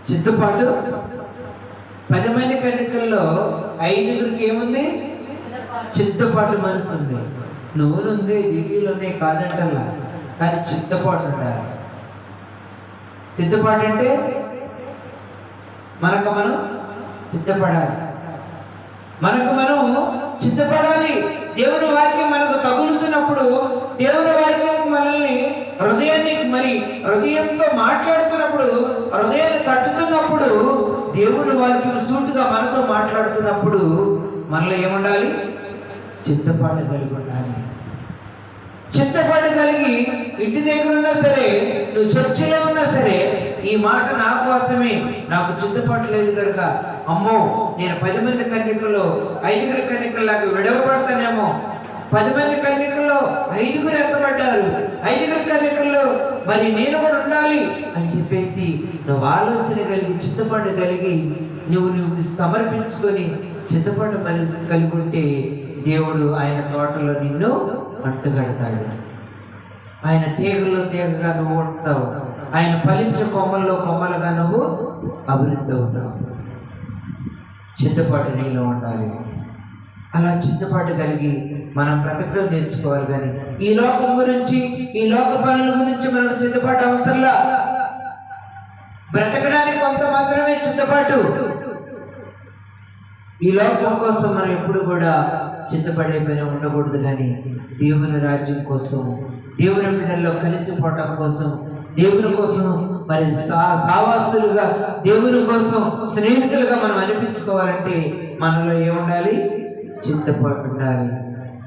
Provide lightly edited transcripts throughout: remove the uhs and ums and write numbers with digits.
చిత్తపాటు 10 మంది కన్యకల్లో 5గురికి ఏముంది? చిత్తపాటు మనసు ఉంది. నూనె ఉంది, దిగులు ఉన్నాయి కాదంటల్లా, కానీ చిత్తపాటు ఉండాలి. చిత్తపాటు అంటే మనం సిద్ధపడాలి, మనం సిద్ధపడాలి. దేవుని వాక్యం మనకు తగులుతున్నప్పుడు, దేవుని వాక్యం మనల్ని హృదయంతో మాట్లాడుతున్నప్పుడు, హృదయాన్ని తట్టుతున్నప్పుడు, దేవుని వాక్యం సూటుగా మనతో మాట్లాడుతున్నప్పుడు మనలో ఏముండాలి? చిత్తపాటు కలిగి ఉండాలి. చిత్తపాటు కలిగి ఇంటి దగ్గర ఉన్నా సరే, నువ్వు చర్చిలో ఉన్నా సరే, ఈ మాట నా కోసమే, నాకు చిత్తపాటు లేదు కనుక అమ్మో నేను 10 మంది కన్యకల్లో 5గురి కన్యకల్లాగా విడవబడతానేమో, 10 మంది కన్యకల్లో 5గురు ఎత్తబడ్డారు, 5గురి కన్యకల్లో మరి నేను కూడా ఉండాలి అని చెప్పేసి నువ్వు ఆలోచన కలిగి, చిత్తపాటు కలిగి నువ్వు సమర్పించుకొని చిత్తపాటు కలిగి ఉంటే దేవుడు ఆయన తోటలో నిన్ను అంటుగడతాడు. ఆయన తీగల్లో తీగగా నువ్వు ఉంటావు, ఆయన ఫలించే కొమ్మల్లో కొమ్మలుగా నువ్వు అభివృద్ధి అవుతావు. చిత్తపాటు నీలో ఉండాలి. అలా చిత్తపాటు కలిగి మనం బ్రతకడం నేర్చుకోవాలి. కానీ ఈ లోకం గురించి, ఈ లోక పనుల గురించి మనకు చిత్తపాటు అవసరంలా. బ్రతకడానికి కొంత మాత్రమే చిత్తపాటు. ఈ లోకం కోసం మనం ఎప్పుడు కూడా చిత్తపడే పైన ఉండకూడదు. కానీ దేవుని రాజ్యం కోసం, దేవుని బిడ్డల్లో కలిసిపోవటం కోసం, దేవుని కోసం మరి సావాస్తులుగా, దేవుని కోసం స్నేహితులుగా మనం అనిపించుకోవాలంటే మనలో ఏముండాలి? చిత్తపాటు ఉండాలి.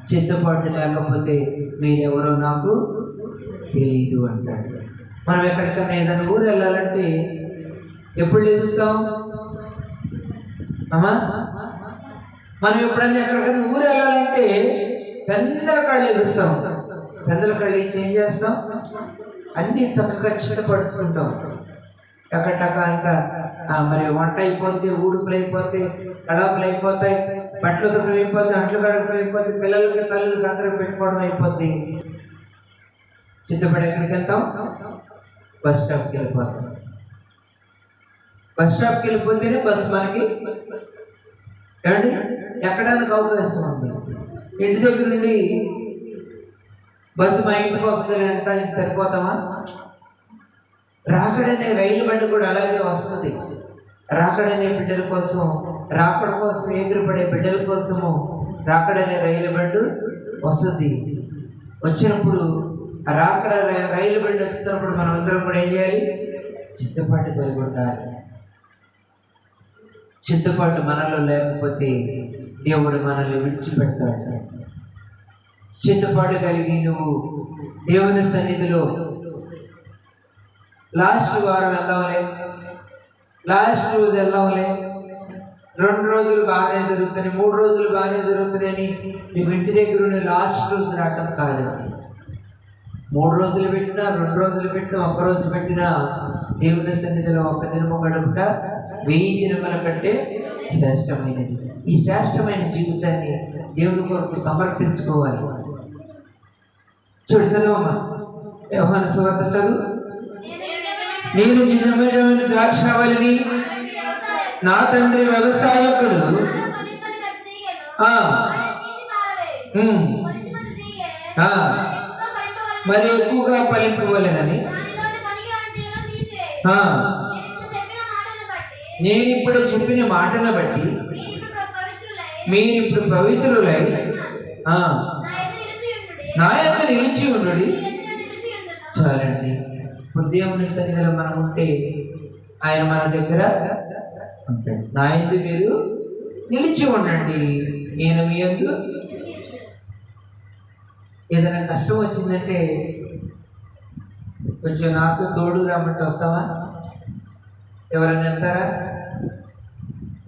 చిత్తపాటు లేకపోతే మీరెవరో నాకు తెలీదు అంటాడు. మనం ఎక్కడికన్నా ఏదైనా ఊరు వెళ్ళాలంటే ఎప్పుడు లెగుస్తాం అమ్మా? మనం ఎప్పుడన్నా ఎక్కడికైనా ఊరు వెళ్ళాలంటే పెద్దల కళ్ళు ఎగుస్తాం. పెద్దల కళ్ళు ఇచ్చి ఏం చేస్తాం? అన్నీ చక్కగా చిట్టపడుచుకుంటాం. టక అంతా మరి వంట అయిపోద్ది, ఊడుపులు అయిపోద్ది, కడాపులు అయిపోతాయి, బట్టలు తుట్టడం అయిపోద్ది, అంట్లు కడగడం అయిపోద్ది, పిల్లలకి తల్లులకి అందరూ పెట్టుకోవడం అయిపోద్ది. సిద్ధపడి ఎక్కడికి వెళ్తాం? బస్ స్టాప్కి వెళ్ళిపోతాం. బస్ స్టాప్కి వెళ్ళిపోతేనే బస్సు మనకి ఏమండి ఎక్కడానికి అవకాశం ఉంది. ఇంటి దగ్గర నుండి బస్సు మా ఇంటికి వస్తుంది అనడానికి సరిపోతామా? రాకడనే రైలు బండి కూడా అలాగే వస్తుంది. రాకడనే బిడ్డల కోసం, రాకడ కోసం ఎగిరిపడే బిడ్డల కోసము రాకడనే రైలు బండి వస్తుంది. వచ్చినప్పుడు ఆ రాకడ రైలు బండి వచ్చినప్పుడు మనం అందరం కూడా ఏం చేయాలి? చిత్తపాటు కలిగి ఉండాలి. చిత్తపాటు మనలో లేకపోతే దేవుడు మనల్ని విడిచిపెడతాడు. చిత్తపాటు కలిగి నువ్వు దేవుని సన్నిధిలో లాస్ట్ వారం వెళ్దాంలే, లాస్ట్ రోజు వెళ్దాంలే, 2 రోజులు బాగానే జరుగుతున్నాయి, 3 రోజులు బాగానే జరుగుతున్నాయని నువ్వు ఇంటి దగ్గర ఉండి లాస్ట్ రోజు రావటం కాదు. 3 రోజులు పెట్టినా, 2 రోజులు పెట్టినా, 1 రోజు పెట్టినా దేవుని సన్నిధిలో 1 దినము గడుపుట 1000 దినముల కంటే శ్రేష్టమైనది. ఈ శ్రేష్టమైన జీవితాన్ని దేవుని కొరకు సమర్పించుకోవాలి. చూడు, చదువమ్మా, యోహాను సువార్త చదువు. నేను నిజమైన ద్రాక్షావళిని, నా తండ్రి వ్యవసాయకుడు. మరి ఎక్కువగా ఫలింపవలెనని నేను ఇప్పుడు చెప్పిన మాటను బట్టి మీరు ఇప్పుడు పవిత్రులై నా యొక్క నిలిచి ఉండు. చాలండి. ఇప్పుడు దేవుని సన్నిధిలో మనం ఉంటే ఆయన మన దగ్గర ఉంటాడు. నా యందు మీరు నిలిచి ఉండండి, నేను మీ యందు. ఏదైనా కష్టం వచ్చిందంటే కొంచెం నాతో తోడు రమ్మంటే వస్తావా? ఎవరైనా వెళ్తారా?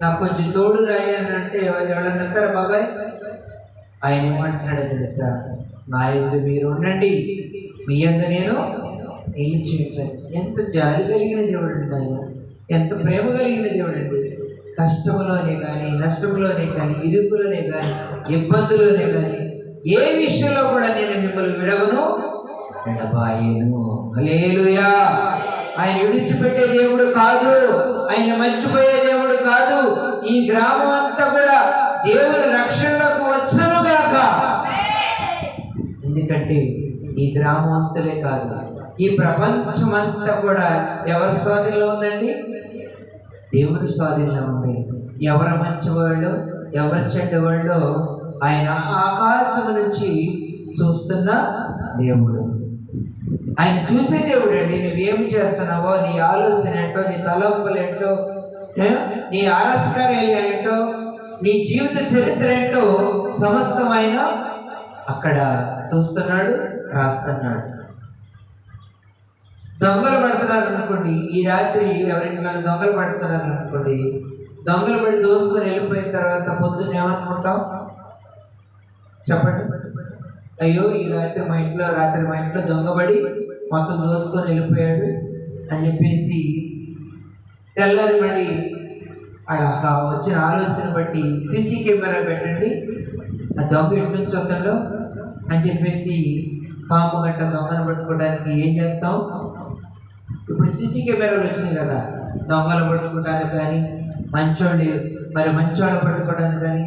నాకు కొంచెం తోడు రాయని అంటే ఎవరైనా వెళ్తారా? బాబాయ్, ఆయన ఏమంటున్నాడో తెలుసా? నా యందు మీరు ఉండండి, మీ యందు నేను నిలిచి ఉంటాను. ఎంత జాలి కలిగిన దేవుడు అండి ఆయన, ఎంత ప్రేమ కలిగిన దేవుడు అండి. కష్టంలోనే కానీ, నష్టంలోనే కానీ, ఇరుకులోనే కానీ, ఇబ్బందులోనే కానీ, ఏ విషయంలో కూడా నేను మిమ్మల్ని విడవను, ఎడబాయను. హల్లెలూయా. ఆయన విడిచిపెట్టే దేవుడు కాదు, ఆయన మర్చిపోయే దేవుడు కాదు. ఈ గ్రామం అంతా కూడా దేవుని రక్షణకు వచ్చును గాక. ఎందుకంటే ఈ గ్రామస్తులే కాదు, ఈ ప్రపంచం అంతా కూడా ఎవరి స్వాధీనంలో ఉందండి? దేవుని స్వాధీనంలో ఉంది. ఎవరు మంచివాళ్ళు, ఎవరు చెడ్డవాళ్ళు ఆయన ఆకాశం నుంచి చూస్తున్న దేవుడు. ఆయన చూసే దేవుడు అండి. నువ్వేమి చేస్తున్నావో, నీ ఆలోచన ఏంటో, నీ తలంపులు ఏంటో, నీ ఆరస్కారాలు ఏంటో, నీ జీవిత చరిత్ర ఏంటో సమస్తం ఆయన అక్కడ చూస్తున్నాడు, రాస్తున్నాడు. దొంగలు పడుతున్నారు అనుకోండి, ఈ రాత్రి ఎవరైనా నన్ను దొంగలు పడుతున్నారు అనుకోండి, దొంగలు పడి దోసుకొని వెళ్ళిపోయిన తర్వాత పొద్దున్న ఏమనుకుంటాం చెప్పండి? అయ్యో ఈ రాత్రి మా ఇంట్లో దొంగపడి మొత్తం దోసుకొని వెళ్ళిపోయాడు అని చెప్పేసి తెల్లారి మళ్ళీ వచ్చిన ఆలోచన బట్టి సీసీ కెమెరా పెట్టండి, ఆ దొంగ ఎటు నుంచి వస్తాడో అని చెప్పేసి కాము గంట దొంగను పట్టుకోవడానికి ఏం చేస్తాం? ఇప్పుడు సీసీ కెమెరాలు వచ్చినాయి కదా, దొంగలు పట్టుకోవడానికి కానీ మంచోళ్ళు పట్టుకోవడానికి కానీ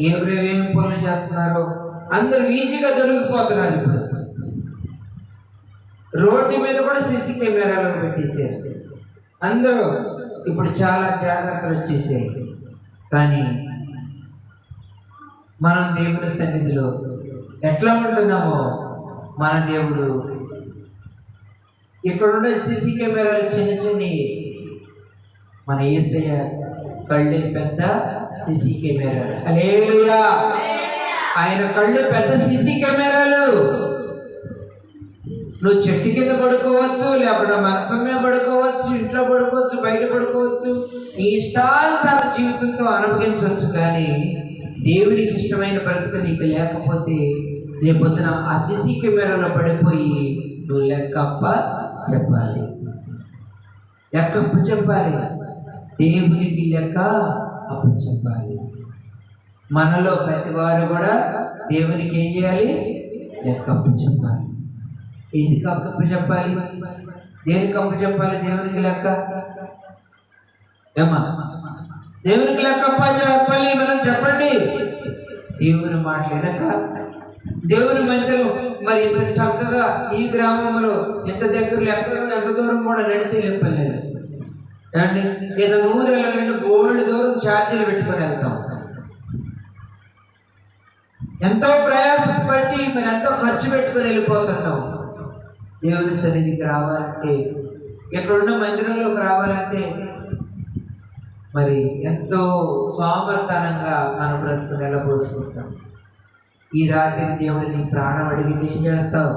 ఏం పనులు చేస్తున్నారో అందరూ ఈజీగా దొరికిపోతున్నారు. ఇప్పుడు రోడ్డు మీద కూడా సీసీ కెమెరాలు పెట్టేసారు అందరూ. ఇప్పుడు చాలా జాగ్రత్తలు వచ్చేసాయి. కానీ మనం దేవుని సన్నిధిలో ఎట్లా ఉంటున్నామో మన దేవుడు ఇక్కడున్న సీసీ కెమెరాలు చిన్న మన యేసయ్య కళ్ళే పెద్ద సీసీ కెమెరాలు. హల్లెలూయా! ఆయన కళ్ళు పెద్ద సీసీ కెమెరాలు. నువ్వు చెట్టు కింద పడుకోవచ్చు, లేకపోతే మంచం మీద పడుకోవచ్చు, ఇంట్లో పడుకోవచ్చు, బయట పడుకోవచ్చు, నీ ఇష్టానుసార జీవితంతో అనుభవించవచ్చు. కానీ దేవునికి ఇష్టమైన బ్రతుకు నీకు లేకపోతే రేపొద్దున ఆ సీసీ కెమెరాలో పడిపోయి నువ్వు లెక్కప్ప చెప్పాలి. దేవునికి లెక్క అప్పు చెప్పాలి. మనలో ప్రతి వారు కూడా దేవునికి ఏం చేయాలి? లెక్క అప్పు చెప్పాలి. ఎందుకు అప్పు చెప్పాలి? దేనికి అప్పు చెప్పాలి? దేవునికి లెక్క ఏమా? దేవునికి లెక్క అప్ప చెప్పాలి. మనం చెప్పండి. దేవుని మాటలు వెనక దేవుని మందిరం మరి ఇంత చక్కగా ఈ గ్రామంలో ఎంత దగ్గరలో ఎంత దూరం కూడా నడిచి వెళ్ళలేదు అండి. ఏదైనా ఊరు వెళ్ళాలంటే గోల్డ్ దూరం ఛార్జీలు పెట్టుకొని వెళ్తాం. ఎంతో ప్రయాసపడి మరి ఎంతో ఖర్చు పెట్టుకొని వెళ్ళిపోతుంటాం. దేవుని సన్నిధికి రావాలంటే, ఎక్కడున్న మందిరంలోకి రావాలంటే మరి ఎంతో సోమర్థనంగా మన బ్రతుకు నెలబోసుకుంటాం. ఈ రాత్రి దేవుడు నీ ప్రాణం అడిగితే ఏం చేస్తావు?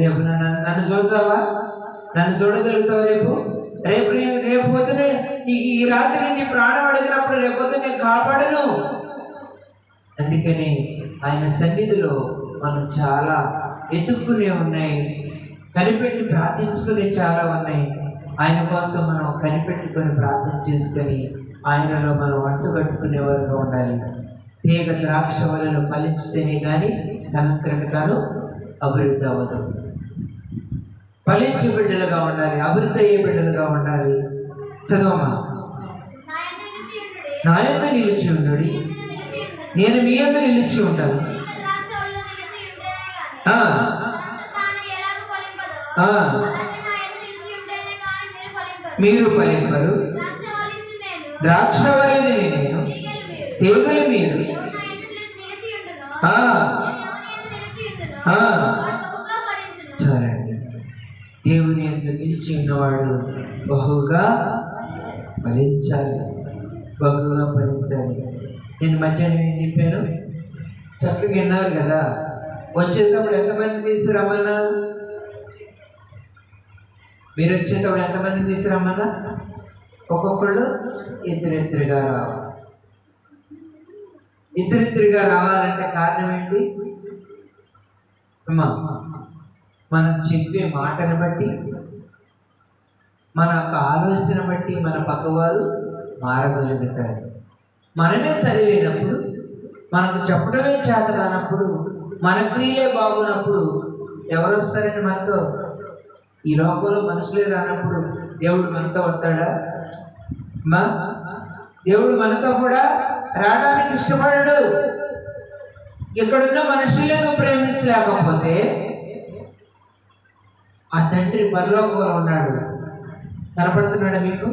రేపు నన్ను చూద్దావా? నన్ను చూడగలుగుతావు? రేపు పొద్దునే ఈ రాత్రి నీ ప్రాణం అడిగినప్పుడు రేపొద్దున నేను కాపాడను. అందుకని ఆయన సన్నిధిలో మనం చాలా ఎత్తుక్కునే ఉన్నాయి, కనిపెట్టి ప్రార్థించుకునే చాలా ఉన్నాయి. ఆయన కోసం మనం కనిపెట్టుకొని ప్రార్థన చేసుకొని ఆయనలో మనం అంటుకట్టుకునేవారుగా ఉండాలి. తీగ ద్రాక్ష వలలు ఫలించితేనే కానీ తనంతటి తాను అభివృద్ధి అవ్వదు. ఫలించే బిడ్డలుగా ఉండాలి, అభివృద్ధి అయ్యే బిడ్డలుగా ఉండాలి. చదవమా. నా యందు నిలిచి ఉండు, నేను మీ యందు నిలిచి ఉంటాను. మీరు ఫలింపరు. ద్రాక్షవల్లిని నేను, తీగలు మీరు. చాలండి. దేవుని యందు నిలిచి ఉన్నవాడు బహుగా ఫలించాలి, బహుగా ఫలించాలి. నేను మధ్యాహ్నం ఏం చెప్పాను? చక్కగా విన్నారు కదా. వచ్చేటప్పుడు ఎంతమంది తీసుకురమ్మన్నా? మీరు వచ్చేటప్పుడు ఎంతమంది తీసుకురమ్మన్నా? ఒక్కొక్కళ్ళు ఇద్దరిద్దరుగా రావాలి. ఇద్దరిద్దరుగా రావాలంటే కారణం ఏంటి? అమ్మా, మనం చెప్పే మాటను బట్టి, మన యొక్క ఆలోచన బట్టి మన పక్కవారు మారగలుగుతారు. మనమే సరిలేనప్పుడు, మనకు చెప్పడమే చేత కానప్పుడు, మన క్రియలే బాగోనప్పుడు ఎవరు వస్తారండి మనతో? ఈ లోకంలో మనుషులే రానప్పుడు దేవుడు మనతో వస్తాడా? మా దేవుడు మనతో కూడా రావడానికి ఇష్టపడడు. ఇక్కడున్న మనుషులే నువ్వు ప్రేమించలేకపోతే ఆ తండ్రి పరలోకంలో ఉన్నాడు, కనపడుతున్నాడా మీకు?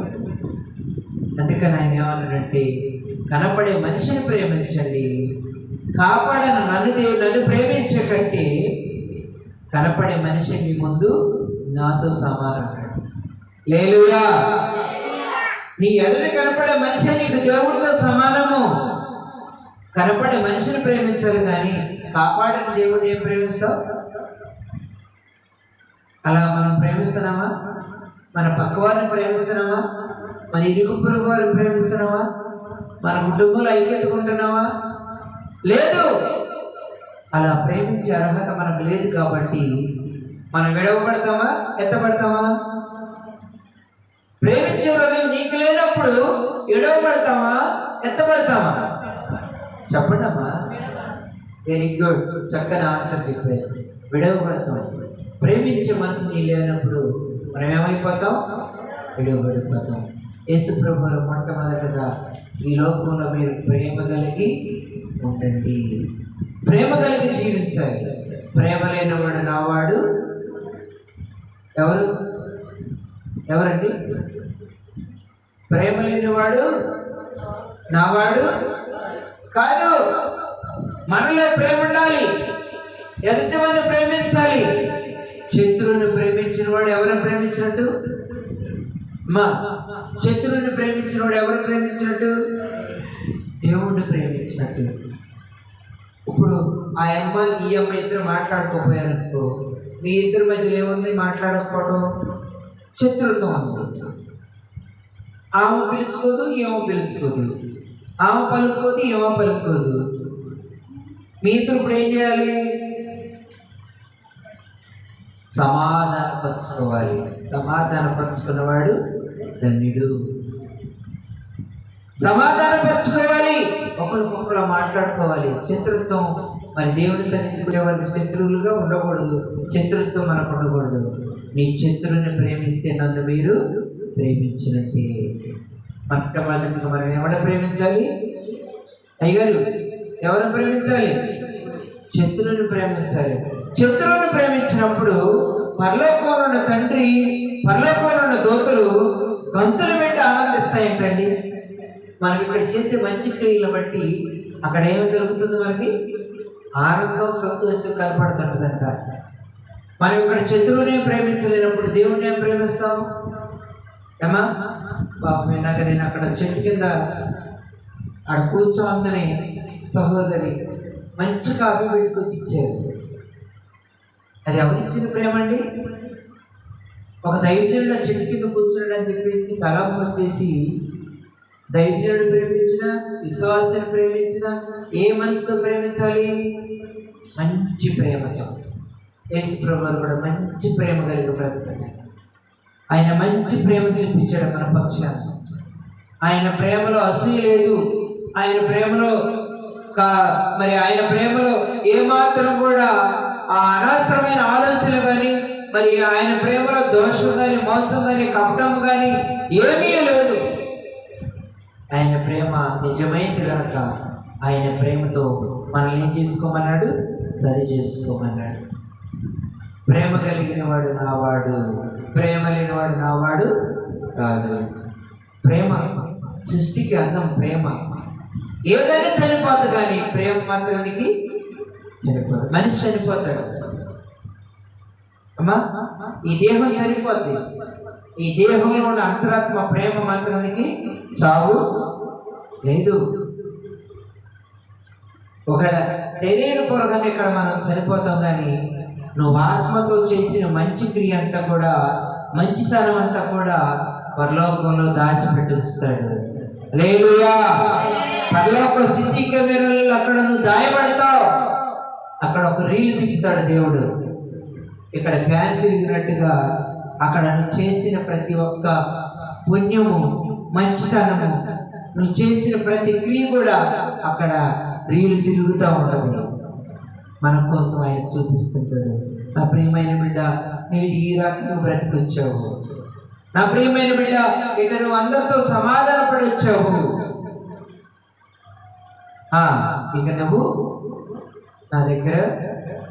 అందుకని ఆయన ఏమన్నాడంటే, కనపడే మనిషిని ప్రేమించండి, కాపాడను నన్ను ప్రేమించే కంటే కనపడే మనిషి మీ ముందు నాతో సమానం. హల్లెలూయా. నీ ఎదురు కనపడే మనిషి నీకు దేవుడితో సమానము. కనపడే మనిషిని ప్రేమించాలి కానీ కాపాడని దేవుడిని ఏం ప్రేమిస్తావు? అలా మనం ప్రేమిస్తున్నామా? మన పక్క వారిని ప్రేమిస్తున్నామా? మన ఇరుగు పొరుగు వారిని ప్రేమిస్తున్నామా? మన కుటుంబంలో ఐక్యతకుంటున్నావా? లేదు. అలా ప్రేమించే అర్హత మనకు లేదు కాబట్టి మనం విడవబడతామా, ఎత్తబడతామా? ప్రేమించే హృదయం నీకు లేనప్పుడు విడవబడతామా, ఎత్తబడతామా? చెప్పండి అమ్మా. వెరీ గుడ్, చక్కని ఆన్సర్ చెప్పారు. విడవబడతాం. ప్రేమించే మనసు నీ లేనప్పుడు మనం ఏమైపోతాం? విడవబడిపోతాం. యేసు ప్రభువు మొట్టమొదటిగా ఈ లోకంలో మీరు ప్రేమ కలిగి ఉండండి, ప్రేమ కలిగి జీవించాలి. ప్రేమ లేనివాడు నావాడు ఎవరండి? ప్రేమ లేనివాడు నావాడు కాదు. మనలో ప్రేమ ఉండాలి, ఎదుటి వాడిని ప్రేమించాలి. శత్రువుని ప్రేమించిన వాడు ఎవరిని ప్రేమించినట్టు? శత్రువుని ప్రేమించిన వాడు ఎవరు ప్రేమించినట్టు? దేవుణ్ణి ప్రేమించినట్టు. ఇప్పుడు ఆ అమ్మ ఈ అమ్మ ఇద్దరు మాట్లాడుకోపోయారనుకో, మీ ఇద్దరి మధ్యలో ఏముంది? మాట్లాడకపోవడం, శత్రుత్వం ఉంది. ఆమె పిలుచుకోదు, ఏమో పిలుచుకోదు. ఆమె పలుకోదు, ఏమో పలుకోదు. మీ ఇద్దరు ఇప్పుడు ఏం చేయాలి? సమాధానపరచుకోవాలి. సమాధానపరచుకున్నవాడు ధన్యుడు. సమాధానపరచుకోవాలి, ఒకరికొకరు మాట్లాడుకోవాలి. శత్రుత్వం మరి దేవుడి సన్నిధికి వచ్చే వారికి శత్రువులుగా ఉండకూడదు. శత్రుత్వం మనకు ఉండకూడదు. నీ శత్రువుని ప్రేమిస్తే నన్ను మీరు ప్రేమించినట్టే. మొట్టమొదటిగా మనం ఎవరిని ప్రేమించాలి? అయ్యగారు, ఎవరిని ప్రేమించాలి? శత్రువుని ప్రేమించాలి. శత్రువుని ప్రేమించినప్పుడు పరలోకంలో ఉన్న తండ్రి, పరలోకంలో ఉన్న దూతలు గంతులు పెట్టి ఆనందిస్తాయంటండి. మనం ఇక్కడ చేసే మంచి క్రియలు బట్టి అక్కడ ఏమి దొరుకుతుంది? మనకి ఆనందం, సంతోషం కనపడుతుంటుందంట. మనం ఇక్కడ శత్రువునే ప్రేమించలేనప్పుడు దేవుణ్ణి ఏం ప్రేమిస్తాం? ఏమా పాపం, ఇందాక నేను అక్కడ చెట్టు కింద ఆడ కూర్చోందని సహోదరి మంచి కాఫీ పెట్టుకొచ్చి ఇచ్చారు. అది ఎవరిచ్చిన ప్రేమ అండి? ఒక దైవజనుడు చెట్టు కింద కూర్చున్నాడు అని చెప్పేసి తలం వచ్చేసి దైవజనుడు ప్రేమించిన, విశ్వాసాన్ని ప్రేమించిన ఏ మనసుతో ప్రేమించాలి? మంచి ప్రేమతో. యేసు ప్రభువు కూడా మంచి ప్రేమ కలిగి బ్రతకండి. ఆయన మంచి ప్రేమ చూపించాడు మన పక్షాన. ఆయన ప్రేమలో అసూయ లేదు. ఆయన ప్రేమలో ఆయన ప్రేమలో ఏమాత్రం కూడా ఆ అనవసరమైన ఆలోచనలు కానీ, మరి ఆయన ప్రేమలో దోషం కానీ, మోసం కానీ, కపటం కానీ ఏమీ లేదు. ఆయన ప్రేమ నిజమైంది కనుక ఆయన ప్రేమతో మనల్ని ఏం చేసుకోమన్నాడు? సరి చేసుకోమన్నాడు. ప్రేమ కలిగిన వాడు నావాడు, ప్రేమ లేనివాడు నావాడు కాదు. ప్రేమ సృష్టికి అందం. ప్రేమ ఏదైనా చనిపోతుంది కానీ ప్రేమ మాత్రానికి చనిపోదు. మనిషి చనిపోతాడు అమ్మా, ఈ దేహం చనిపోద్ది. ఈ దేహంలో ఉన్న అంతరాత్మ ప్రేమ మాత్రానికి చావు లేదు. ఒక శరీరపూర్వకంగా ఇక్కడ మనం చనిపోతాం కానీ నువ్వు ఆత్మతో చేసిన మంచి క్రియ అంతా కూడా, మంచితనం అంతా కూడా పరలోకంలో దాచిపెట్టి ఉంచుతాడు. హల్లెలూయా. పరలోక సిసి కెమెరాలలో అక్కడ నువ్వు దాయబడతావు. అక్కడ ఒక రీలు తిప్పుతాడు దేవుడు. ఇక్కడ ఫ్యాన్ తిరిగినట్టుగా అక్కడ నువ్వు చేసిన ప్రతి ఒక్క పుణ్యము, మంచితనము, నువ్వు చేసిన ప్రతి క్రియ కూడా అక్కడ రీలు తిరుగుతూ ఉంటుంది. మన కోసం ఆయన చూపిస్తుంటాడు. నా ప్రియమైన బిడ్డ, నీవు ఈ రకంగా బ్రతికొచ్చావు. నా ప్రియమైన బిడ్డ, ఇట నువ్వు అందరితో సమాధాన పడొచ్చావు. ఇక నువ్వు నా దగ్గర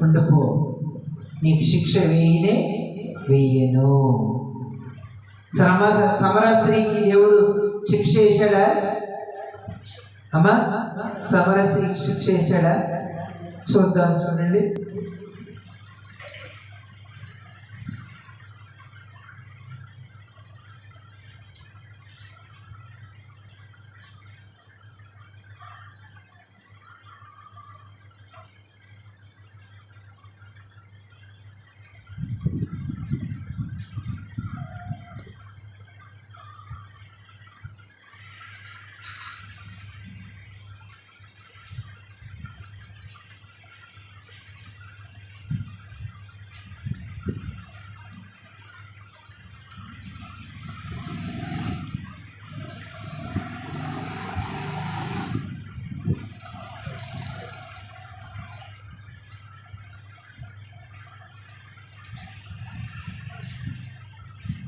ఉండిపో, నీకు శిక్ష వేయను. సమర స్త్రీకి దేవుడు శిక్ష వేశాడా అమ్మా? సమర స్త్రీకి శిక్ష వేశాడా? చూద్దాం, చూడండి.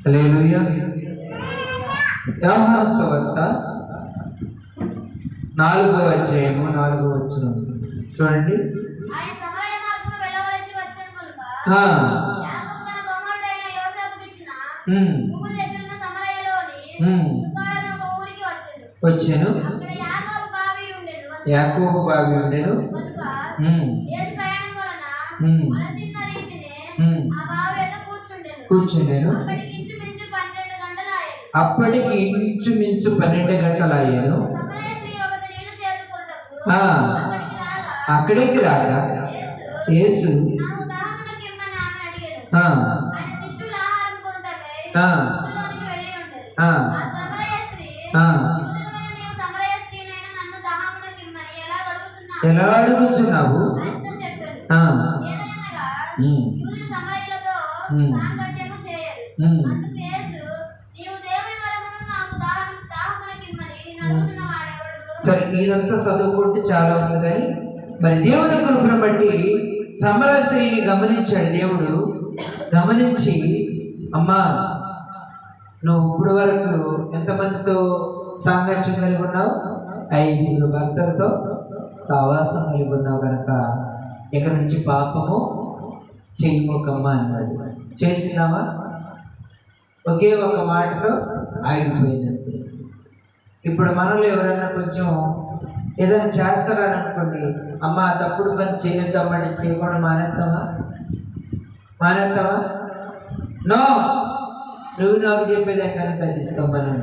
హల్లెలూయా. యోహాను సువార్త 4వ అధ్యాయము 4వ వచనం చూడండి. వచ్చాను, యాకోబు బావి ఉండెను. కూర్చుండెను. అప్పటికి ఇంచుమించు 12 గంటలు అయ్యాను. అక్కడికి రాగా యేసు ఎలా అడుగుచున్నావు? సరే, ఈయనంతా చదువుకుంటే చాలా ఉంది, కానీ మరి దేవుని కృపను బట్టి సమర స్త్రీని గమనించాడు దేవుడు. గమనించి, అమ్మా నువ్వు ఇప్పుడు వరకు ఎంతమందితో సాంగత్యం కలిగి ఉన్నావు? 5 భర్తలతో సావాసం కలిగి ఉన్నావు కనుక ఇక నుంచి పాపము చేయమోకమ్మా అన్నాడు. చేసిందామా? ఒకే ఒక మాటతో ఆగిపోయిందంతే. ఇప్పుడు మనలో ఎవరన్నా కొంచెం ఏదైనా చేస్తారనుకోండి, అమ్మ తప్పుడు పని చేయొద్దామంటే చేయకుండా మానేస్తామా? నో, నువ్వు నాకు చెప్పేది ఎక్కడ కదిస్తాం మనం.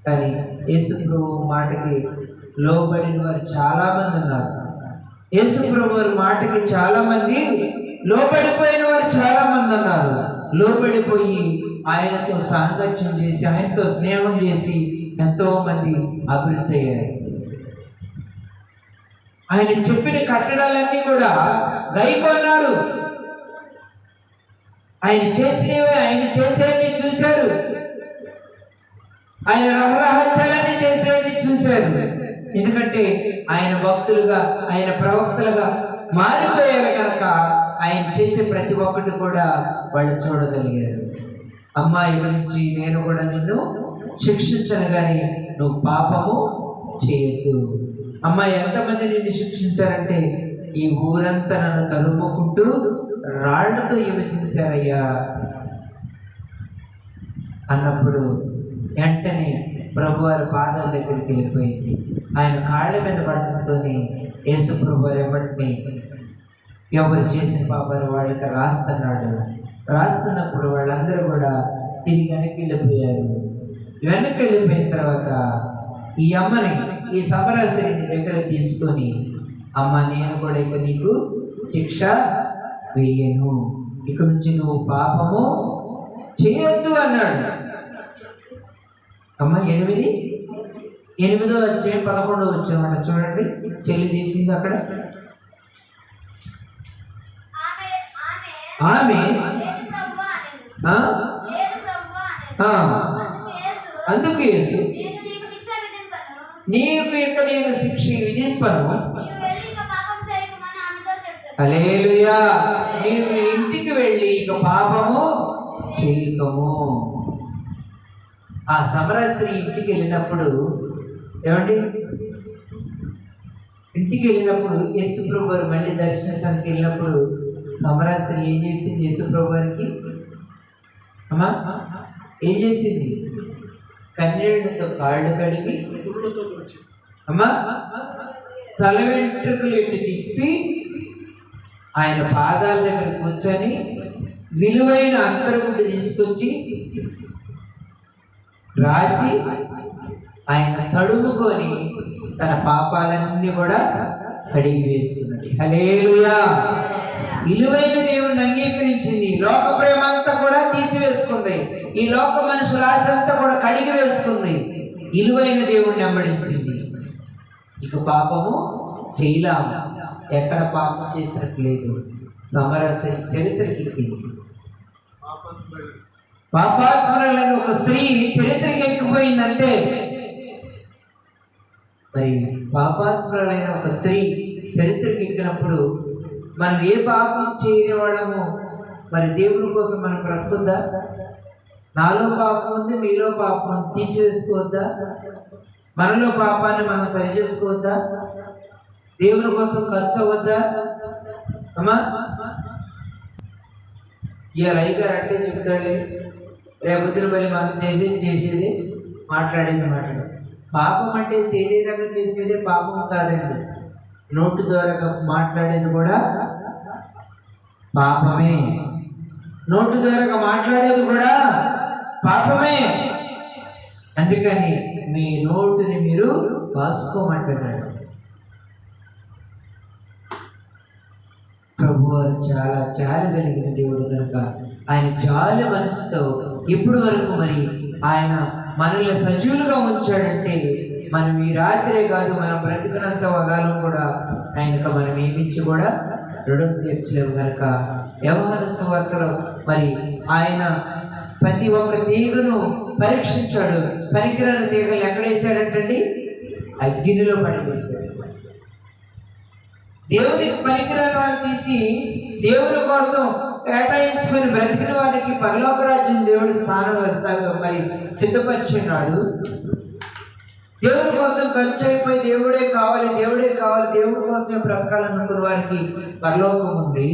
కానీ యేసు ప్రభు మాటకి లోబడిన వారు చాలామంది ఉన్నారు. యేసు ప్రభు వారి మాటకి చాలామంది లోబడిపోయిన వారు చాలామంది ఉన్నారు. లోబడిపోయి ఆయనతో సాంగత్యం చేసి, ఆయనతో స్నేహం చేసి ఎంతో మంది అభివృద్ధి అయ్యారు. ఆయన చెప్పిన కట్టడాలన్నీ కూడా గైకొన్నారు. ఆయన చేసినవి, ఆయన చేసేవన్నీ చూశారు. ఆయన రహస్యాలన్నీ చేసేవన్నీ చూశారు. ఎందుకంటే ఆయన భక్తులుగా, ఆయన ప్రవక్తలుగా మారిపోయారు కనుక ఆయన చేసే ప్రతి ఒక్కటి కూడా వాళ్ళు చూడగలిగారు. అమ్మా ఇక నుంచి నేను కూడా నిన్ను శిక్షించను, కానీ నువ్వు పాపము చేయొద్దు. అమ్మా ఎంతమంది నిన్ను శిక్షించారంటే, ఈ ఊరంతా నన్ను తరుముకుంటూ రాళ్లతో హింసించారయ్యా అన్నప్పుడు వెంటనే ప్రభువారి పాదాల దగ్గరికి వెళ్ళిపోయింది. ఆయన కాళ్ళ మీద పడటంతోనే యేసు ప్రభువారు ఎమ్మటిని ఎవరు చేసిన పాపాలు వాళ్ళకి రాస్తున్నాడు. రాస్తున్నప్పుడు వాళ్ళందరూ కూడా తిరిగి వెనక్కి వెళ్ళిపోయారు. వెనక్కి వెళ్ళిపోయిన తర్వాత ఈ అమ్మని, ఈ సమరస్త్రీని దగ్గర తీసుకొని, అమ్మ నేను కూడా ఇక నీకు శిక్ష వేయను, ఇక నుంచి నువ్వు పాపము చేయొద్దు అన్నాడు. అమ్మ 8వ అధ్యాయం 11వ వచనం చూడండి. చెల్లి తీసింది అక్కడ. ఆమె అందుకు యేసు, నీకు ఇక నేను శిక్ష విధింపను. హల్లెలూయా. నీవు ఇంటికి వెళ్ళి ఇక పాపము అభిషేకము. ఆ సమరయ స్త్రీ ఇంటికి వెళ్ళినప్పుడు ఏమండి, ఇంటికి వెళ్ళినప్పుడు యేసుప్రభు వారు మళ్ళీ దర్శనానికి వెళ్ళినప్పుడు సమరయ స్త్రీ ఏం చేసింది? యేసుప్రభు వారికి అమ్మా ఏం చేసింది? కన్నీళ్లతో కాళ్ళు కడిగి అమ్మా తల వెంట్రుకలు ఎట్టి తిప్పి ఆయన పాదాల దగ్గర కూర్చొని విలువైన అంతరగుడ్డు తీసుకొచ్చి రాసి ఆయన తడుముకొని తన పాపాలన్నీ కూడా కడిగి వేసుకున్నది. హల్లెలూయా. విలువైన దేవుణ్ణి అంగీకరించింది. లోక ప్రేమ అంతా కూడా తీసివేసుకుంది. ఈ లోక మనుషుల ఆశ అంతా కూడా కడిగి వేసుకుంది. విలువైన దేవుణ్ణి వెంబడించింది. ఇక పాపము చేయలాము. ఎక్కడ పాపం చేసినట్లేదు. సమరయ చరిత్రకి పాపాత్మరాలని ఒక స్త్రీ చరిత్రకి ఎక్కిపోయిందంటే, మరి పాపాత్మరాలైన ఒక స్త్రీ చరిత్రకి ఎక్కినప్పుడు మనం ఏ పాపం చేయని వాళ్ళము మరి దేవుని కోసం మనం బ్రతుకుద్దా? నాలో పాపం ఉంది, మీలో పాపం తీసివేసుకోవద్దా? మనలో పాపాన్ని మనం సరి చేసుకోవద్దా? దేవుని కోసం ఖర్చు అవ్వద్దా? అమ్మా ఇవాళ అయ్యగారు అంటే చెప్తాడే, రేపొద్దున మళ్ళీ మనం చేసేది మాట్లాడేది మాట్లాడు. పాపం అంటే శరీరంగా చేసేదే పాపం కాదండి. నోటు ద్వారా మాట్లాడేది కూడా పాపమే. నోటు ద్వారా మాట్లాడేది కూడా పాపమే. అందుకని మీ నోటుని మీరు కాసుకోమంటున్నాడు. ప్రభువారు చాలా జాలి కలిగిన దేవుడు కనుక ఆయన జాలి మనసుతో ఇప్పటి వరకు మరి ఆయన మనల్ని సజీవులుగా ఉంచాడంటే మనం ఈ రాత్రే కాదు, మనం బ్రతికినంత కాలం కూడా ఆయనకు మనం ఏమిచ్చి కూడా రుణం తీర్చలేము కనుక వ్యవహార సువార్తలో మరి ఆయన ప్రతి ఒక్క తీగను పరీక్షించాడు. పనికిరాని తీగలు ఎక్కడేసాడంటండి? అగ్నిలో పడవేశాడు. దేవునికి పనికిరాని వాళ్ళు తీసి దేవుని కోసం కేటాయించుకొని బ్రతికిన వారికి పరలోక రాజ్యం దేవుడి స్థానం వేస్తాడు మరి సిద్ధపరిచున్నాడు. దేవుడి కోసం ఖర్చు అయిపోయి దేవుడే కావాలి దేవుడి కోసమే బ్రతకాలనుకున్న వారికి పరలోకం ఉంది.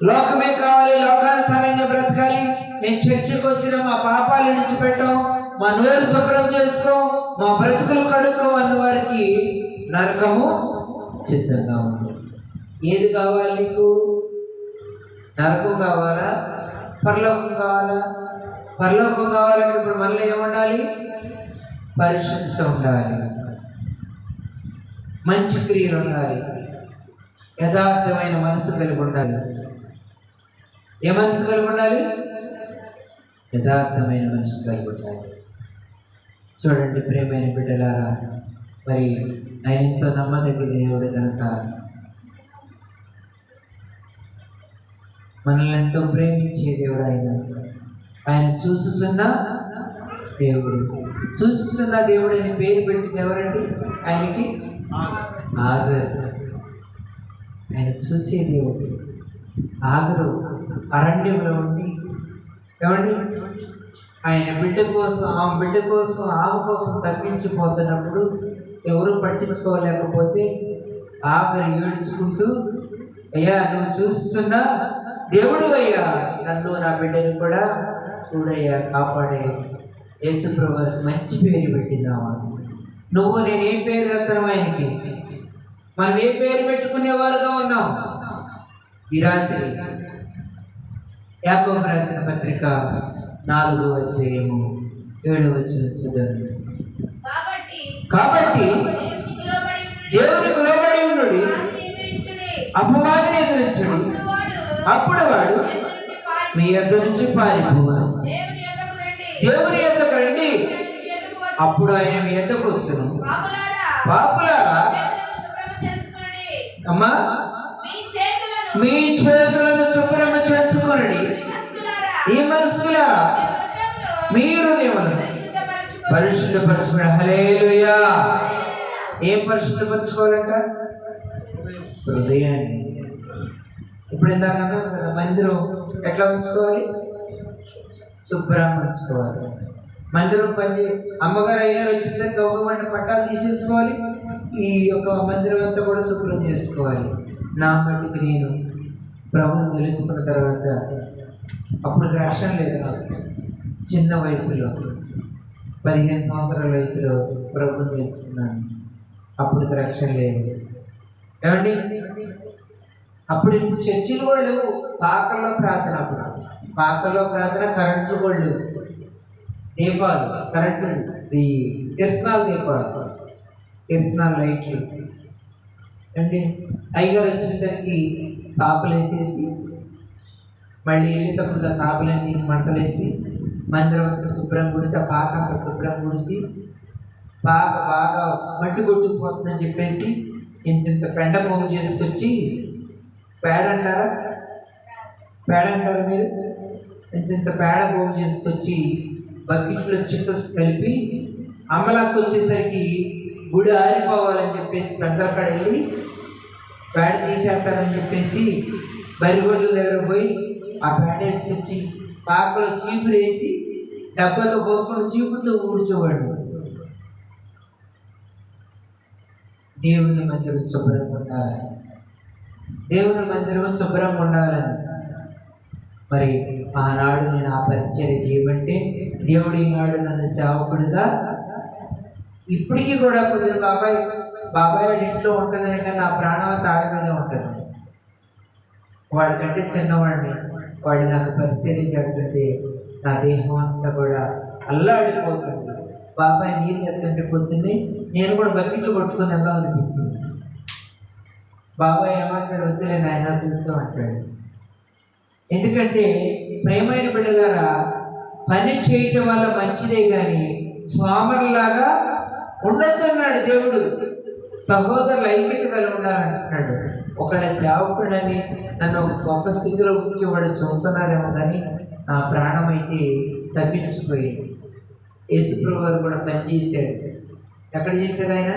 లోకమే కావాలి, లోకానుసారంగా బ్రతకాలి, మేము చర్చకు వచ్చిన మా పాపాలు విడిచిపెట్టాం, మా నోరు శుభ్రం చేసుకో, మా బ్రతుకులు కడుక్కో అన్న వారికి నరకము సిద్ధంగా ఉంది. ఏది కావాలి నీకు? నరకం కావాలా? పరలోకం కావాలా? పరలోకం కావాలంటే ఇప్పుడు మళ్ళీ ఏముండాలి? పరిశుద్ధత ఉండాలి, మంచి క్రియలు ఉండాలి, యథార్థమైన మనసు కలిగి ఉండాలి. ఏ మనసు కలిగి ఉండాలి? యథార్థమైన మనసు కలిగి ఉండాలి. చూడండి ప్రియమైన బిడ్డలారా, మరి ఆయన ఎంతో నమ్మదగిన దేవుడు కనుక మనల్ని ఎంతో ప్రేమించే దేవుడు ఆయన చూస్తున్న దేవుడు అని పేరు పెట్టింది ఎవరండి? ఆయనకి ఆగరు. ఆయన చూసే దేవుడు. ఆగరు అరణ్యంలో ఉండి ఏమండి ఆయన బిడ్డ కోసం ఆమె కోసం తప్పించిపోతున్నప్పుడు ఎవరు పట్టించుకోలేకపోతే ఆఖరి ఏడ్చుకుంటూ, అయ్యా నువ్వు చూస్తున్నా దేవుడు అయ్యా, నన్ను నా బిడ్డని కూడా చూడయ్యా, కాపాడే. యేసుప్రభు మంచి పేరు పెట్టిందామా? నువ్వు నేను ఏ పేరు రత్తనం ఆయనకి? మనం ఏ పేరు పెట్టుకునేవారుగా ఉన్నాం? ఈ రాత్రి యాకోబు రాసిన పత్రిక 4:7 చదవండి. కాబట్టి దేవునికి లోబడి ఉండుడి, అపవాదిని ఎదిరించుడి, అప్పుడు వాడు మీ యొద్ద నుంచి పారిపోవును. దేవుని యొద్దకు రండి, అప్పుడు ఆయన మీ యొద్దకు వచ్చును. పాపులారా అమ్మా మీ చేతులను శుభ్రము చేసుకొనుడి. ఈ మనసులారా మీ హృదయములను పరిశుద్ధపరచుకోండి. హల్లెలూయా. ఏం పరిశుద్ధపరచుకోవాలంట? హృదయాన్ని. ఇప్పుడు ఇందాక కదా మందిరం ఎట్లా ఉంచుకోవాలి? శుభ్రంగా ఉంచుకోవాలి. మందిరం అమ్మగారు అయ్యగారు వచ్చేసరికి గౌరవ పట్టాలు తీసేసుకోవాలి. ఈ యొక్క మందిరం అంతా కూడా శుభ్రం చేసుకోవాలి. నా మట్టుకు నేను ప్రభువుని తెలుసుకున్న తర్వాత, అప్పుడు రక్షణ లేదు నాకు. చిన్న వయసులో 15 సంవత్సరాల వయసులో ప్రభువుని తెలుసుకున్నాను. అప్పుడు రక్షణ లేదు. ఏమండి, అప్పుడు ఇంత చర్చిలు కూడా లేవు. పాకల్లో ప్రార్థన, అప్పుడు పాకల్లో ప్రార్థన, కరెంట్లు కూడా లేవు. దీపాలు, కరెంటు కిరసనాల దీపాలు, కిరసనాల లైట్లు అండి. అయ్యగారు వచ్చేసరికి సాపులు వేసేసి, మళ్ళీ వెళ్ళేటప్పుడు సాపులన్నీ తీసి మంటలేసి, మందిరం అంతా శుభ్రం గుడిసి, ఆ పాక అంతా శుభ్రం గుడిసి, పాక బాగా మట్టి కొట్టుకుపోతుందని చెప్పేసి ఇంత పెండ పోగు చేసుకొచ్చి, పేడ అంటారా మీరు, ఇంత పేడ పోగు చేసుకొచ్చి బకెట్లో చిక్క కలిపి, అమ్మలక్క వచ్చేసరికి గుడి ఆరిపోవాలని చెప్పేసి పెద్దల కాడ వెళ్ళి పేడ తీసేస్తానని చెప్పేసి బరిగొడ్ల దగ్గర పోయి ఆ పేడ వేసుకొచ్చి పాకలో చీపురు వేసి డబ్బాతో పోసుకొని చీపురుతో ఊడ్చేవాడు. దేవుని మందిరం శుభ్రంగా ఉండాలని, దేవుని మందిరం శుభ్రంగా ఉండాలని. మరి ఆనాడు నేను ఆ పరిచర్య చేయమంటే దేవుడు ఈనాడు నన్ను సేవకుడిగా, ఇప్పటికీ కూడా పొద్దున బాబాయ్ ఇంట్లో ఉంటుందని, కానీ నా ప్రాణం అంతా ఆడ మీదే ఉంటుంది. వాడికంటే చిన్నవాడిని, వాడు నాకు పరిచర్య చేస్తుంటే నా దేహం అంతా కూడా అల్లాడిపోతుంది. బాబాయ్ నీళ్ళు ఎత్తుంటే పొద్దున్నే నేను కూడా బకెట్లు కొట్టుకొని వెళ్దాం అనిపించింది. బాబాయ్ ఏమంటాడు, వద్దులే నాయన కూర్చో అంటాడు. ఎందుకంటే ప్రేమైన బిడ్డలారా, పని చేయటం వల్ల మంచిదే కానీ స్వామర్లాగా ఉండొద్దన్నాడు దేవుడు. సహోదరుల ఐక్యత కలిగి ఉండాలంటున్నాడు. ఒకళ్ళ సేవకుడని నన్ను ఒక గొప్ప స్థితిలో ఉంచి వాడు చూస్తున్నారేమో కానీ నా ప్రాణం అయితే తప్పించిపోయింది. యేసుప్రభు వారు కూడా పనిచేశాడు. ఎక్కడ చేశారు ఆయన?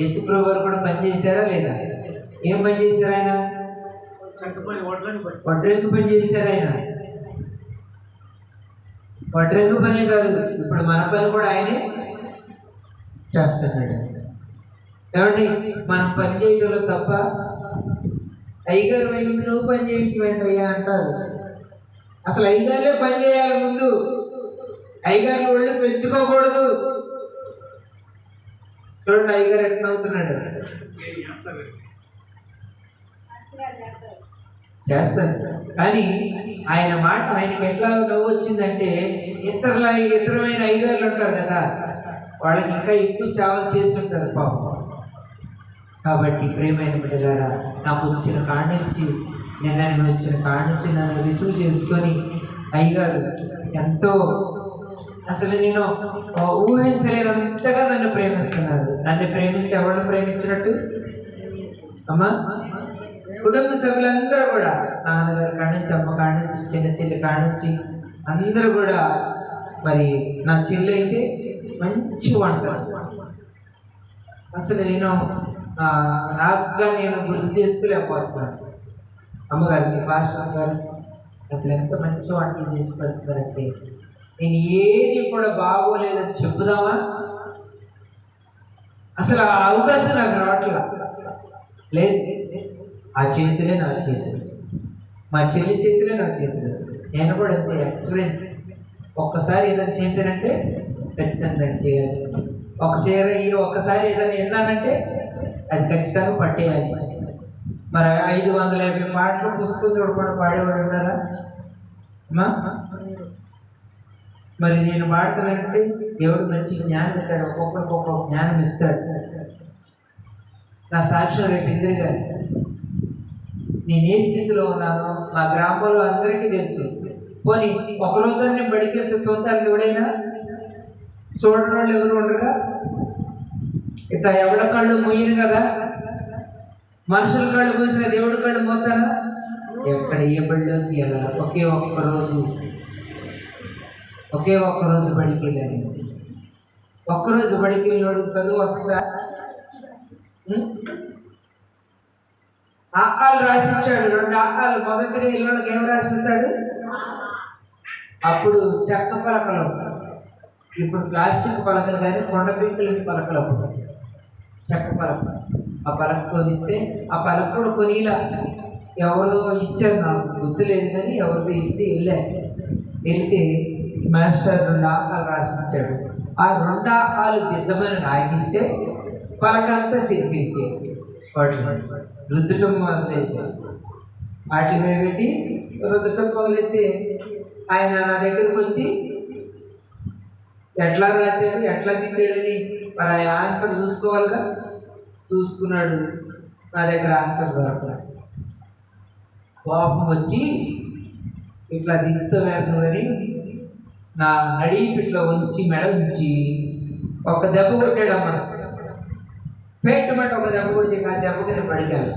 యేసుప్రభు వారు కూడా పని చేశారా లేదా? ఏం పని చేశారు ఆయన? వడ్రంగి పని చేశారు ఆయన. వడ్రంగి పనే కాదు, ఇప్పుడు మన పని కూడా ఆయనే చేస్తున్నాడు. ఏమండి, మనం పని చేయడంలో తప్ప, అయ్యగారు నువ్వు పని చేయటం ఏంటయ్యా అంటారు. అసలు అయ్యగారులే పని చేయాలి ముందు. అయ్యగారు ఒళ్ళు పెంచుకోకూడదు. చూడండి అయ్యగారు ఎట్లా అవుతున్నాడు. చేస్తారు కానీ ఆయన మాట ఆయనకి ఎట్లా నవ్వు వచ్చిందంటే, ఇతరమైన అయ్యగారులు ఉంటారు కదా, వాళ్ళకి ఇంకా ఎక్కువ సేవలు చేస్తుంటారు పాపం. కాబట్టి ప్రేమైన బిడ్డలారా, నాకు వచ్చిన కాడ నుంచి, నేను వచ్చిన కాడ నుంచి నన్ను రిసీవ్ చేసుకొని అయ్యగారు ఎంతో, అసలు నేను ఊహించలేనంతగా నన్ను ప్రేమిస్తున్నారు. నన్ను ప్రేమిస్తే ఎవరిని ప్రేమించినట్టు అమ్మా? కుటుంబ సభ్యులందరూ కూడా, నాన్నగారి కాడ నుంచి, అమ్మ కాడ నుంచి, చిన్న చెల్లి కాడ నుంచి అందరూ కూడా. మరి నా చెల్లి అయితే మంచి వంట. అసలు నాకుగా నేను గుర్తు చేసుకోలేకపోతున్నాను. అమ్మగారు, మీ పాస్టర్ గారు అసలు ఎంత మంచి వంటలు చేసి పెడుతున్నారంటే, నేను ఏది కూడా బాగోలేదని చెప్పుదామా? అసలు ఆ అవకాశం నాకు రావట్లా లేదు. ఆ చేతులే నా చేతులు, మా చెల్లి చేతులే నా చేతులు. నేను కూడా అంతే ఎక్స్పీరియన్స్. ఒక్కసారి ఏదైనా చేశానంటే ఖచ్చితంగా దాన్ని చేయాల్సింది. ఒక్కసారి ఏదైనా విన్నానంటే అది ఖచ్చితంగా పట్టేయాల్సింది. మరి 550 పాటలు పుస్తకం చూడకుండా పాడేవాడు ఉన్నారా అమ్మా? మరి నేను పాడుతానంటే దేవుడు మంచి జ్ఞానం ఇస్తాడు, ఒక్కొక్కరికి ఒక్కొక్క జ్ఞానం ఇస్తాడు. నా సాక్ష్యం రేపు ఇంద్రి గారు, నేను ఏ స్థితిలో ఉన్నానో మా గ్రామంలో అందరికీ తెలుసు. పోనీ ఒకరోజు నేను బడికి వెళ్తే చూడటానికి ఎవడైనా చూడని వాళ్ళు ఎవరు ఉండరుగా. ఇట్లా ఎవడ కళ్ళు మూయను కదా, మనుషుల కళ్ళు మూసిన దేవుడి కళ్ళు మోతానా? ఎక్కడ ఏ బడిలోకి వెళ్ళాలి? ఒకే ఒక్క రోజు బడికి వెళ్ళాలి. ఒక్కరోజు బడికి వెళ్ళినోడికి చదువు వస్తుందా? ఆకాలు రాసిచ్చాడు, 2 ఆకాలు. మొదటిగా వెళ్ళినోళ్ళకి ఏం రాసిస్తాడు? అప్పుడు చెక్క పలకలు, ఇప్పుడు ప్లాస్టిక్ పలకలు, కానీ కొండ పీకులని పలకలు. అప్పుడు చెక్క పలక. ఆ పలక కొనిస్తే ఆ పలక కూడా కొనిలా, ఎవరిదో ఇచ్చారు, నాకు గుర్తులేదు, కానీ ఎవరిదో ఇస్తే వెళితే మాస్టర్ 2 ఆకాలు రాసిచ్చాడు. ఆ 2 ఆకాలు దిద్దమని రాగిస్తే పలకంతా చెప్పేసి వాటి రుద్దటం మొదలేసాడు. వాటి మీద పెట్టి రుద్దటం మొదలెత్తే ఆయన నా దగ్గరకు వచ్చి ఎట్లా రాశాడు, ఎట్లా దిద్దాడని మరి ఆయన ఆన్సర్ చూసుకోవాలిగా. చూసుకున్నాడు, నా దగ్గర ఆన్సర్ దొరకలేదు. కోపం వచ్చి ఇట్లా దిద్దుతాను అని నా నడిపిట్లో ఉంచి మెడ ఉంచి ఒక దెబ్బ కొట్టాడమ్మ. పెట్టమంటే ఒక దెబ్బ కొడితే ఆ దెబ్బకి నేను పడికాను,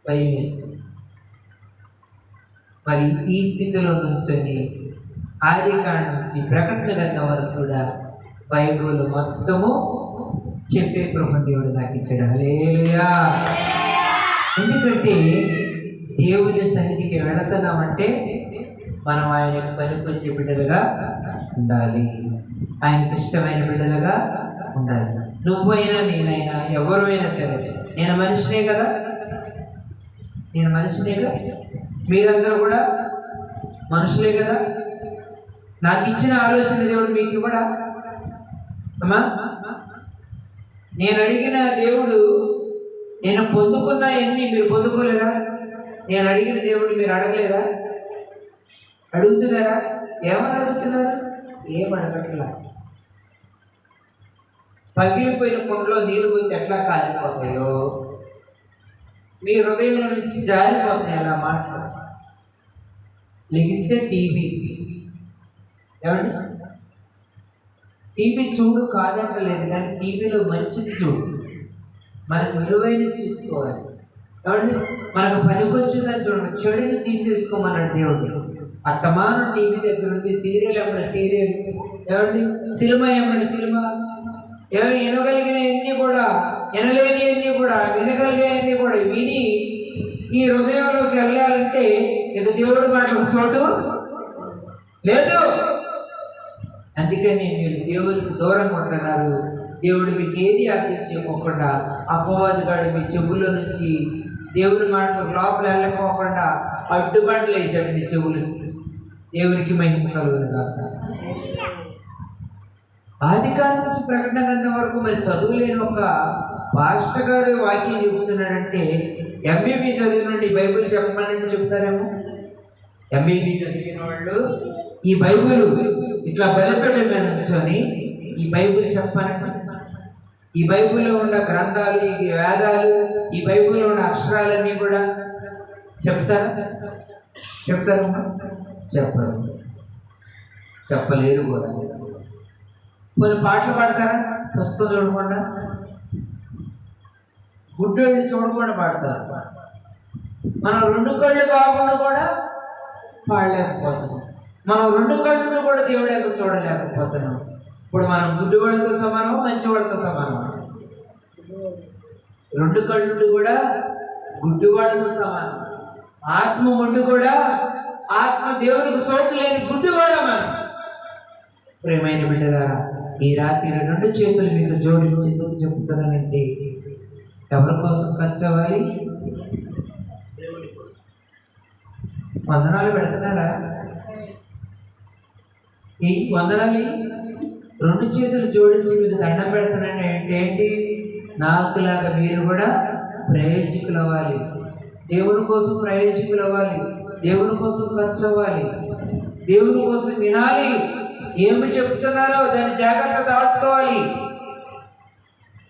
భయం వేసుకుని. మరి ఈ స్థితిలో నుంచొని ఆదికాండం నుంచి ప్రకటన గ్రంథం వరకు కూడా బైబిల్ మొత్తము చెప్పే కృప దేవుడు నాకు ఇచ్చాడు. హల్లెలూయా. ఎందుకంటే దేవుని సన్నిధికి వెళుతున్నామంటే మనం ఆయనకు పనికొచ్చే బిడ్డలుగా ఉండాలి, ఆయనకు ఇష్టమైన బిడ్డలుగా ఉండాలి. నువ్వైనా నేనైనా ఎవరైనా సరే, నేను మనిషినే కదా, మీరందరూ కూడా మనుషులే కదా. నాకు ఇచ్చిన ఆలోచన దేవుడు మీకు ఇవ్వడా అమ్మా? నేను అడిగిన దేవుడు, నేను పొందుకున్న ఎన్ని మీరు పొందుకోలేరా? నేను అడిగిన దేవుడు మీరు అడగలేరా? అడుగుతున్నారా? ఏమని అడుగుతున్నారు? ఏం అడగట్లా. పగిలిపోయిన కుండలో నీళ్ళు పోతే ఎట్లా కాలిపోతాయో మీ హృదయంలో నుంచి జారిపోతున్నాయి అలా మాటలు. లెగిస్తే టీవీ, ఏమండి టీవీ చూడు కాదంటలేదు, కానీ టీవీలో మంచిది చూడు, మనకు విలువైనది చూసుకోవాలి. ఏమండి మనకు పనికొచ్చిందని చూడండి, చెడుని తీసేసుకోమన్నాడు దేవుడు. అత్తమానం టీవీ దగ్గర ఉంది, సీరియల్ ఏమన్నా సీరియల్, ఏమండి సినిమా ఏమన్నా సినిమా, వినగలిగినవన్నీ కూడా, వినలేనివన్నీ కూడా, వినగలిగేవన్నీ కూడా విని ఈ హృదయంలోకి వెళ్ళాలంటే ఇక దేవుడి మాటలకు చోటు లేదు. అందుకని మీరు దేవునికి దూరంగా ఉంటున్నారు. దేవుడు మీకు ఏది అర్థం చేయకోకుండా, అపవాదిగాడు మీ చెవుల్లో నుంచి దేవుని మాటలు లోపల వెళ్ళకపోకుండా అడ్డుబండలు వేసాడు మీ చెవులు. దేవునికి మహిమ కలుగును గాక. ఆదికాండం నుంచి ప్రకటన గ్రంథం వరకు మరి చదువులేని ఒక పాస్టర్ గారు వాక్యం చెబుతున్నాడంటే, ఎంబీబీ చదివినండి బైబిల్ చెప్పమనంటే చెప్తారేమో. ఎంబీబీ చదివిన వాళ్ళు ఈ బైబిల్ ఇట్లా బలిపేట మీద నుంచొని ఈ బైబిల్ చెప్పానంటే, ఈ బైబిల్లో ఉన్న గ్రంథాలు, ఈ వేదాలు, ఈ బైబిల్లో ఉన్న అక్షరాలన్నీ కూడా చెప్తారా? చెప్తారమ్మా? చెప్పరు, చెప్పలేరు కూడా. కొన్ని పాటలు పాడతారా? పుస్తకం చూడకుండా, గుడ్డోళ్ళు చూడకుండా పాడతారు. మనం 2 కళ్ళు కాకుండా కూడా పాడలేకపోతున్నాం. మనం 2 కళ్ళు కూడా దేవుడే చూడలేకపోతున్నాం. ఇప్పుడు మనం గుడ్డివాడితో సమానం, మంచివాడితో సమానం. 2 కళ్ళు కూడా గుడ్డివాడితో సమానం. ఆత్మ ఉండి కూడా ఆత్మ దేవునికి చోటు లేని గుడ్డివాడు మనం. ప్రియమైన బిడ్డలారా, ఈ రాత్రి 2 చేతులు మీకు జోడించి ఎందుకు చెప్తున్నానంటే, ఎవరి కోసం ఖర్చు అవ్వాలి? వందనాలు పెడుతున్నారా? ఈ వందనాలు 2 చేతులు జోడించి మీకు దండం పెడుతున్నాను అంటే ఏంటి? నాకులాగా మీరు కూడా ప్రయోజకులు అవ్వాలి, దేవుని కోసం ప్రయోజకులు అవ్వాలి, దేవుని కోసం ఖర్చు అవ్వాలి, దేవుని కోసం వినాలి, ఏమి చెప్తున్నారో దాన్ని జాగ్రత్త దాచుకోవాలి.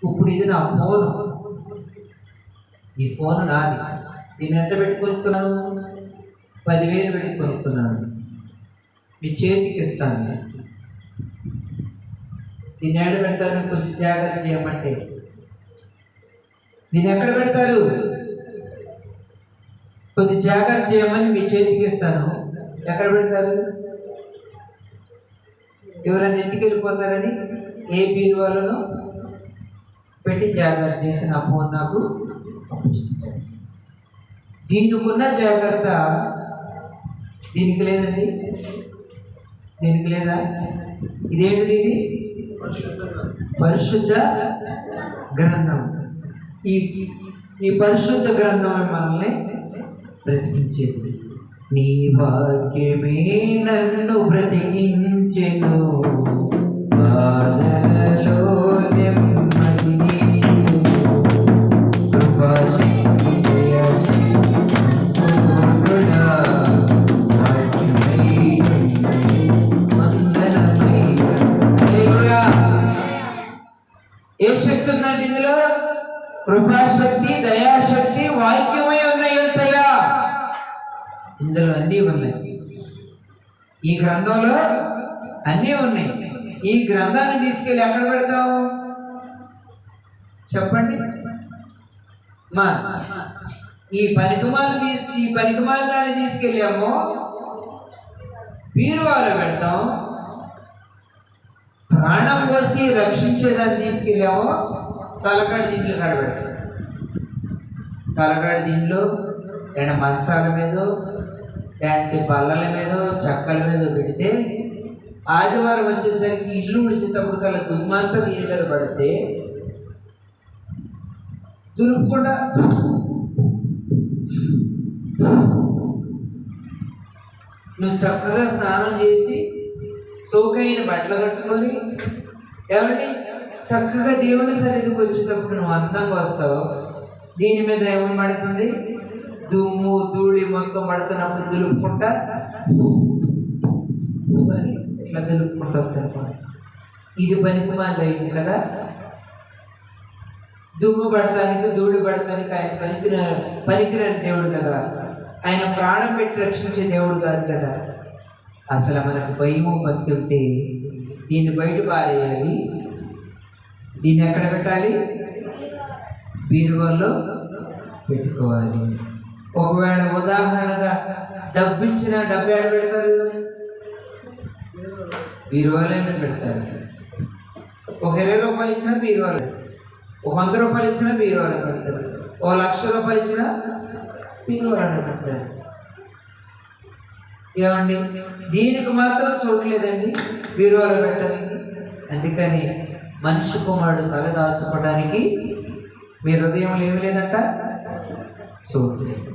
ఇప్పుడు ఇది నా ఫోను, ఈ ఫోను నాది. నేను ఎంత పెట్టి కొనుక్కున్నాను? 10,000 పెట్టి కొనుక్కున్నాను. మీ చేతికి ఇస్తాను. దీన్ని ఎక్కడ పెడతారు? కొంచెం జాగ్రత్త చేయమంటే దీన్ని ఎక్కడ పెడతారు? కొద్ది జాగ్రత్త చేయమని మీ చేతికి ఇస్తాను. ఎక్కడ పెడతారు? ఎవరైనా ఎందుకు వెళ్ళిపోతారని ఏ బీరువాలను పెట్టి జాగ్రత్త చేసి నా ఫోన్ నాకు అప్పచెప్తారు. దీనికి ఉన్న జాగ్రత్త దీనికి లేదండి, దీనికి లేదా? ఇదేంటిది? ఇది పరిశుద్ధ గ్రంథం. ఈ పరిశుద్ధ గ్రంథమే మనల్ని బ్రతికించేది. నీ వాక్యమే నన్ను బ్రతికించెను, బాధలలో నెమ్మదినిచ్చెను. కృపాశక్తి దయాశక్తి ఏ శక్తి ఉందంటే ఇందులో కృపాశక్తి, దయాశక్తి, వాక్యమై ఉన్నాయి. యేసయ్యా ఇందులో అన్నీ ఉన్నాయి. ఈ గ్రంథంలో అన్నీ ఉన్నాయి. ఈ గ్రంథాన్ని తీసుకెళ్ళి ఎక్కడ పెడతావు చెప్పండి? మా ఈ పనికిమాల దాన్ని తీసుకెళ్ళాము బీరువాలో పెడతాం. ప్రాణం పోసి రక్షించేదాన్ని తీసుకెళ్ళాము తలకాడి దిండ్లు కాడ పెడతాం. తలకాడి దిండ్లు లేదా మంచాల మీదో లేదంటే బల్లల మీదో చెక్కల మీదో పెడితే ఆదివారం వచ్చేసరికి ఇల్లు ఉడిచేటప్పుడు కల్లా దుమ్మంతా నీళ్ళ మీద పడితే దులుపుకుండా నువ్వు చక్కగా స్నానం చేసి సోకైన బట్టలు కట్టుకొని ఏమండి చక్కగా దేవుని సన్నిధికి వచ్చేటప్పుడు నువ్వు అందంగా వస్తావు. దీని మీద ఏమని పడుతుంది? దుమ్ము ధూళి మొత్తం పడుతున్నప్పుడు దులుపుకుంటా ఇట్లా దులుపుకుంటూ వస్తాను. ఇది పనికిమాలిన అయింది కదా. దుమ్ము పడటానికి ధూళి పడటానికి ఆయన పనికిరాని దేవుడు కదా. ఆయన ప్రాణం పెట్టి రక్షించే దేవుడు కాదు కదా. అసలు మనకు భయము భక్తి ఉంటే దీన్ని బయట పారేయాలి. దీన్ని ఎక్కడ పెట్టాలి? బీరువాలో పెట్టుకోవాలి. ఒకవేళ ఉదాహరణగా డబ్బు ఇచ్చిన డబ్బు ఎక్కడ పెడతారు? బీరువాలోనే పెడతారు. ఒక 20 రూపాయలు ఇచ్చినా బీరువాలో, ఒక 100 రూపాయలు ఇచ్చినా బీరువాలో పెడతారు, 1,00,000 రూపాయలు ఇచ్చినా బీరువాలోనే పెడతారు. ఏమండి దీనికి మాత్రం చోట్లేదండి బీరువాలో పెట్టడానికి. అందుకని మనిషి కుమారుడు తల దాచుకోవడానికి మీ హృదయంలో ఏమి లేదంట, చోట్లేదు.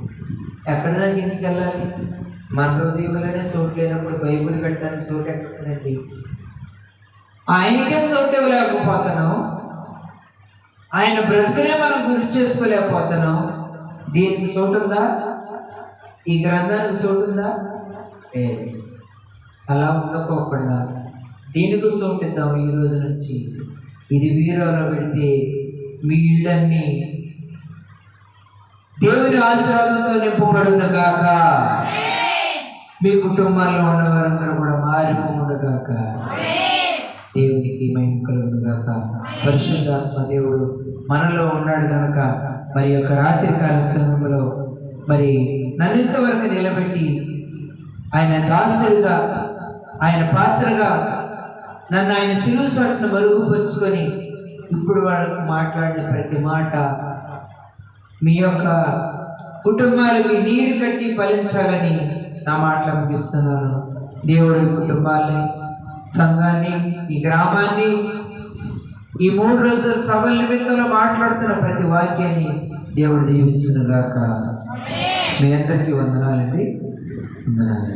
ఎక్కడి దాకా ఎందుకు వెళ్ళాలి? మన హృదయంలోనే చోటు లేనప్పుడు బైబిల్ పెట్టడానికి చోటు ఎక్కడండి? ఆయనకే చోటు ఇవ్వలేకపోతున్నాం. ఆయన బ్రతుకునే మనం గుర్తు చేసుకోలేకపోతున్నాం. దీనికి చోటు ఉందా? ఈ గ్రంథానికి చోటు ఉందా? లేదు. అలా ఉండకోకుండా దీనికి చోటు ఇద్దాం. ఈ రోజు నుంచి ఇది బీరువాలో పెడితే మీ ఇళ్ళన్నీ దేవుని ఆశీర్వాదంతో నింపబడును గాక. మీ కుటుంబాల్లో ఉన్నవారందరూ కూడా మారిపోవును గాక. దేవునికి మహిమ కలుగును గాక. పరిశుద్ధాత్మ దేవుడు మనలో ఉన్నాడు కనుక మరి యొక్క రాత్రికాల సమయంలో మరి నన్నింతవరకు నిలబెట్టి ఆయన దాసుడిగా, ఆయన పాత్రగా నన్ను ఆయన సిలువ సొట్టును మరుగుపరుచుకొని ఇప్పుడు వాళ్ళకు మాట్లాడిన ప్రతి మాట మీ యొక్క కుటుంబాలకి నీరు కట్టి ఫలించాలని నా మాటలు ముగిస్తున్నాను. దేవుడి కుటుంబాన్ని, సంఘాన్ని, ఈ గ్రామాన్ని, ఈ 3 రోజుల సభల నిమిత్తంలో మాట్లాడుతున్న ప్రతి వాక్యాన్ని దేవుడు దీవించును గాక. మీ అందరికీ వందనాలండి. వందనాలు.